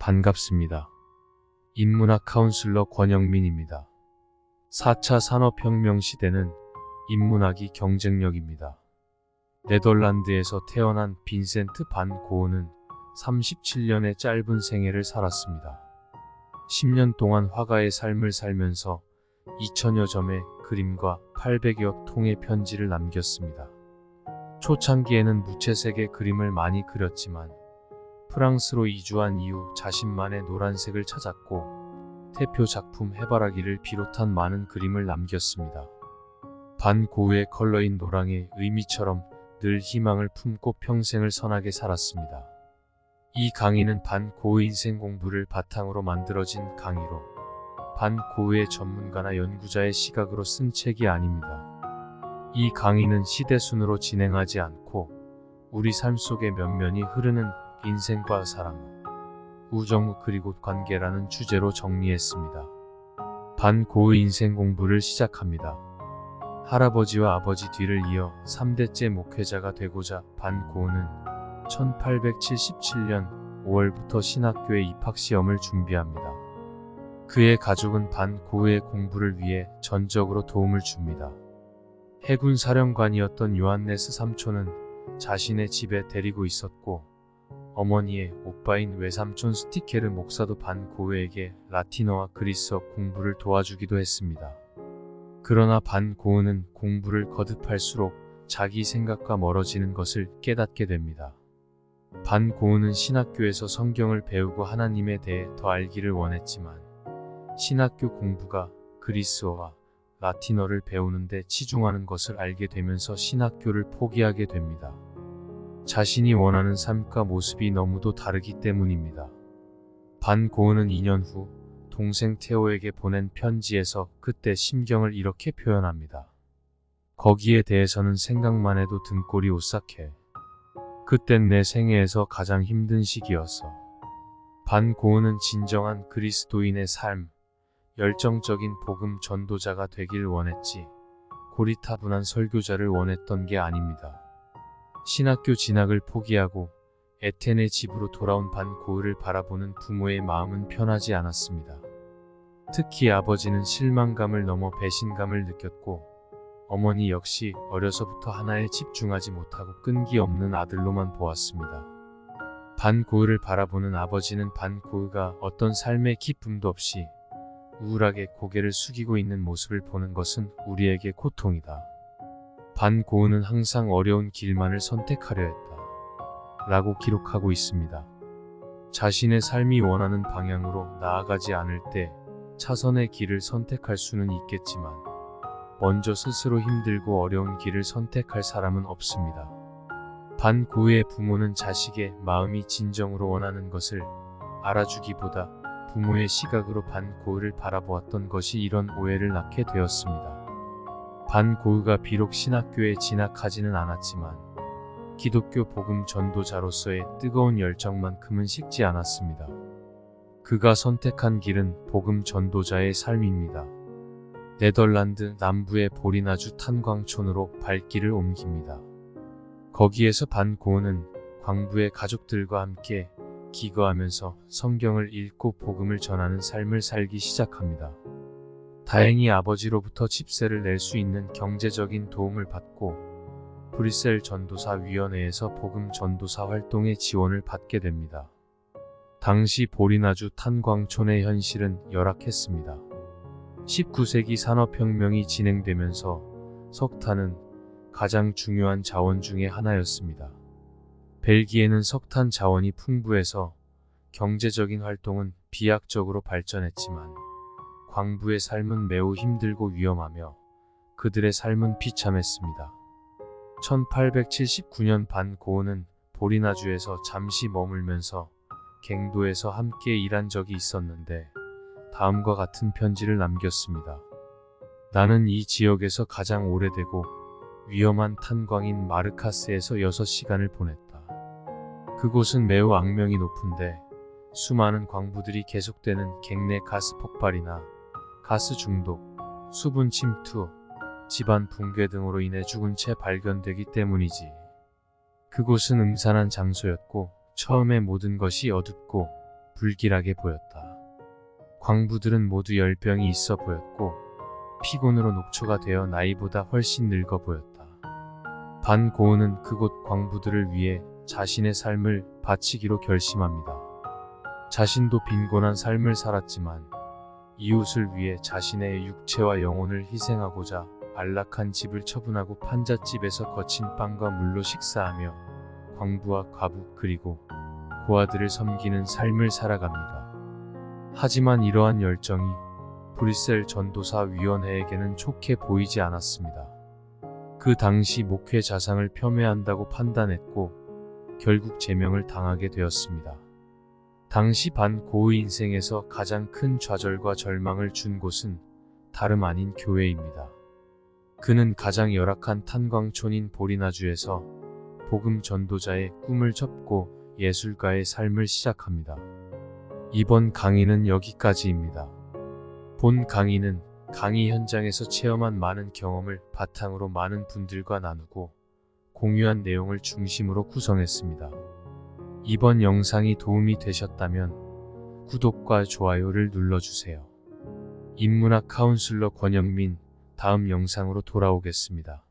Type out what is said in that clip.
반갑습니다. 인문학 카운슬러 권영민입니다. 4차 산업혁명 시대는 인문학이 경쟁력입니다. 네덜란드에서 태어난 빈센트 반 고흐는 37년의 짧은 생애를 살았습니다. 10년 동안 화가의 삶을 살면서 2000여 점의 그림과 800여 통의 편지를 남겼습니다. 초창기에는 무채색의 그림을 많이 그렸지만 프랑스로 이주한 이후 자신만의 노란색을 찾았고 대표 작품 해바라기를 비롯한 많은 그림을 남겼습니다. 반 고흐의 컬러인 노랑의 의미처럼 늘 희망을 품고 평생을 선하게 살았습니다. 이 강의는 반 고흐 인생 공부를 바탕으로 만들어진 강의로 반 고흐의 전문가나 연구자의 시각으로 쓴 책이 아닙니다. 이 강의는 시대순으로 진행하지 않고 우리 삶 속의 면면이 흐르는 인생과 사랑, 우정 그리고 관계라는 주제로 정리했습니다. 반 고흐 인생 공부를 시작합니다. 할아버지와 아버지 뒤를 이어 3대째 목회자가 되고자 반 고흐는 1877년 5월부터 신학교에 입학시험을 준비합니다. 그의 가족은 반 고흐의 공부를 위해 전적으로 도움을 줍니다. 해군 사령관이었던 요한네스 삼촌은 자신의 집에 데리고 있었고 어머니의 오빠인 외삼촌 스티케르 목사도 반 고흐에게 라틴어와 그리스어 공부를 도와주기도 했습니다. 그러나 반 고흐는 공부를 거듭할수록 자기 생각과 멀어지는 것을 깨닫게 됩니다. 반 고흐는 신학교에서 성경을 배우고 하나님에 대해 더 알기를 원했지만 신학교 공부가 그리스어와 라틴어를 배우는데 치중하는 것을 알게 되면서 신학교를 포기하게 됩니다. 자신이 원하는 삶과 모습이 너무도 다르기 때문입니다. 반 고흐는 2년 후 동생 테오에게 보낸 편지에서 그때 심경을 이렇게 표현합니다. 거기에 대해서는 생각만 해도 등골이 오싹해. 그땐 내 생애에서 가장 힘든 시기였어. 반 고흐는 진정한 그리스도인의 삶, 열정적인 복음 전도자가 되길 원했지 고리타분한 설교자를 원했던 게 아닙니다. 신학교 진학을 포기하고 에텐의 집으로 돌아온 반 고흐를 바라보는 부모의 마음은 편하지 않았습니다. 특히 아버지는 실망감을 넘어 배신감을 느꼈고 어머니 역시 어려서부터 하나에 집중하지 못하고 끈기 없는 아들로만 보았습니다. 반 고흐를 바라보는 아버지는 반 고흐가 어떤 삶의 기쁨도 없이 우울하게 고개를 숙이고 있는 모습을 보는 것은 우리에게 고통이다. 반 고흐는 항상 어려운 길만을 선택하려 했다. 라고 기록하고 있습니다. 자신의 삶이 원하는 방향으로 나아가지 않을 때 차선의 길을 선택할 수는 있겠지만 먼저 스스로 힘들고 어려운 길을 선택할 사람은 없습니다. 반 고흐의 부모는 자식의 마음이 진정으로 원하는 것을 알아주기보다 부모의 시각으로 반 고흐를 바라보았던 것이 이런 오해를 낳게 되었습니다. 반 고흐가 비록 신학교에 진학하지는 않았지만 기독교 복음 전도자로서의 뜨거운 열정만큼은 식지 않았습니다. 그가 선택한 길은 복음 전도자의 삶입니다. 네덜란드 남부의 보리나주 탄광촌으로 발길을 옮깁니다. 거기에서 반 고흐는 광부의 가족들과 함께 기거하면서 성경을 읽고 복음을 전하는 삶을 살기 시작합니다. 다행히 아버지로부터 집세를 낼 수 있는 경제적인 도움을 받고 브뤼셀 전도사 위원회에서 복음 전도사 활동의 지원을 받게 됩니다. 당시 보리나주 탄광촌의 현실은 열악했습니다. 19세기 산업혁명이 진행되면서 석탄은 가장 중요한 자원 중의 하나였습니다. 벨기에는 석탄 자원이 풍부해서 경제적인 활동은 비약적으로 발전했지만 광부의 삶은 매우 힘들고 위험하며 그들의 삶은 비참했습니다. 1879년 반 고흐는 보리나주에서 잠시 머물면서 갱도에서 함께 일한 적이 있었는데 다음과 같은 편지를 남겼습니다. 나는 이 지역에서 가장 오래되고 위험한 탄광인 마르카스에서 6시간을 보냈다. 그곳은 매우 악명이 높은데 수많은 광부들이 계속되는 갱내 가스 폭발이나 가스 중독, 수분 침투, 집안 붕괴 등으로 인해 죽은 채 발견되기 때문이지. 그곳은 음산한 장소였고 처음에 모든 것이 어둡고 불길하게 보였다. 광부들은 모두 열병이 있어 보였고 피곤으로 녹초가 되어 나이보다 훨씬 늙어 보였다. 반 고은은 그곳 광부들을 위해 자신의 삶을 바치기로 결심합니다. 자신도 빈곤한 삶을 살았지만 이웃을 위해 자신의 육체와 영혼을 희생하고자 안락한 집을 처분하고 판잣집에서 거친 빵과 물로 식사하며 광부와 과부 그리고 고아들을 섬기는 삶을 살아갑니다. 하지만 이러한 열정이 브뤼셀 전도사 위원회에게는 좋게 보이지 않았습니다. 그 당시 목회 자상을 폄훼한다고 판단했고 결국 제명을 당하게 되었습니다. 당시 반 고의 인생에서 가장 큰 좌절과 절망을 준 곳은 다름 아닌 교회입니다. 그는 가장 열악한 탄광촌인 보리나주에서 복음 전도자의 꿈을 접고 예술가의 삶을 시작합니다. 이번 강의는 여기까지입니다. 본 강의는 강의 현장에서 체험한 많은 경험을 바탕으로 많은 분들과 나누고 공유한 내용을 중심으로 구성했습니다. 이번 영상이 도움이 되셨다면 구독과 좋아요를 눌러주세요. 인문학 카운슬러 권영민, 다음 영상으로 돌아오겠습니다.